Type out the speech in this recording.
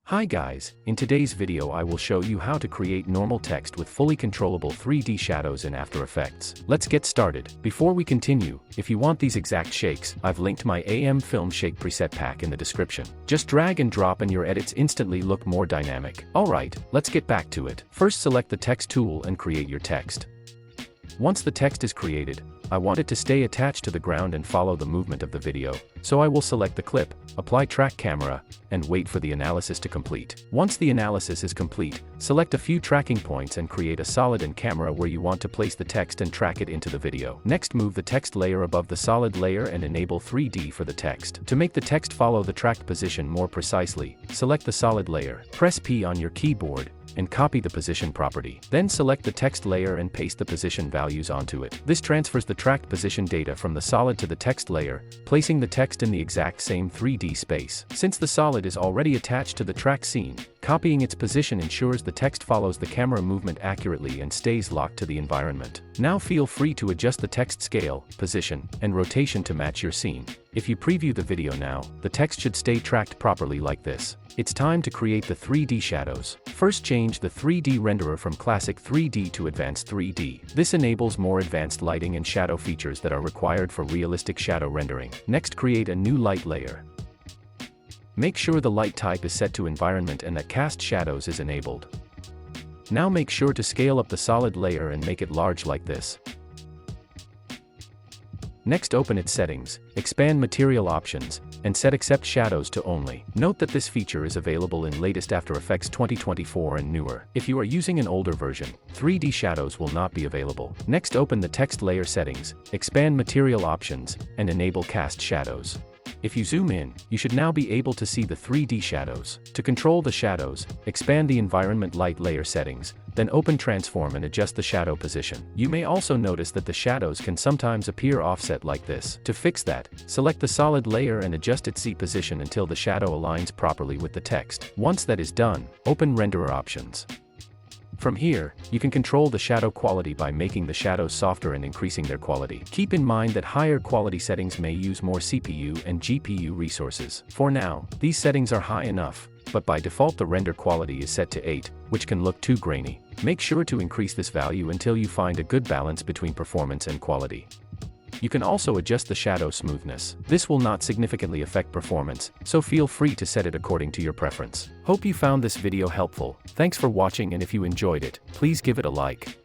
Hi guys, in today's video I will show you how to create normal text with fully controllable 3D shadows in After Effects. Let's get started. Before we continue, if you want these exact shakes, I've linked my AM Film Shake preset pack in the description. Just drag and drop and your edits instantly look more dynamic. Alright, let's get back to it. First select the text tool and create your text. Once the text is created, I want it to stay attached to the ground and follow the movement of the video, so I will select the clip, apply track camera, and wait for the analysis to complete. Once the analysis is complete, select a few tracking points and create a solid and camera where you want to place the text and track it into the video. Next, move the text layer above the solid layer and enable 3D for the text. To make the text follow the tracked position more precisely, select the solid layer, press P on your keyboard, and copy the position property. Then select the text layer and paste the position values onto it. This transfers the tracked position data from the solid to the text layer, placing the text in the exact same 3D space. Since the solid is already attached to the tracked scene, copying its position ensures the text follows the camera movement accurately and stays locked to the environment. Now feel free to adjust the text scale, position, and rotation to match your scene. If you preview the video now, the text should stay tracked properly like this. It's time to create the 3D shadows. First, change the 3D renderer from Classic 3D to Advanced 3D. This enables more advanced lighting and shadow features that are required for realistic shadow rendering. Next, create a new light layer. Make sure the light type is set to environment and that cast shadows is enabled. Now make sure to scale up the solid layer and make it large like this. Next, open its settings, expand material options, and set accept shadows to only. Note that this feature is available in latest After Effects 2024 and newer. If you are using an older version, 3D shadows will not be available. Next, open the text layer settings, expand material options, and enable cast shadows. If you zoom in, you should now be able to see the 3D shadows. To control the shadows, expand the environment light layer settings, then open transform and adjust the shadow position. You may also notice that the shadows can sometimes appear offset like this. To fix that, select the solid layer and adjust its Z position until the shadow aligns properly with the text. Once that is done, open renderer options. From here, you can control the shadow quality by making the shadows softer and increasing their quality. Keep in mind that higher quality settings may use more CPU and GPU resources. For now, these settings are high enough, but by default the render quality is set to 8, which can look too grainy. Make sure to increase this value until you find a good balance between performance and quality. You can also adjust the shadow smoothness. This will not significantly affect performance, so feel free to set it according to your preference. Hope you found this video helpful. Thanks for watching, and if you enjoyed it, please give it a like.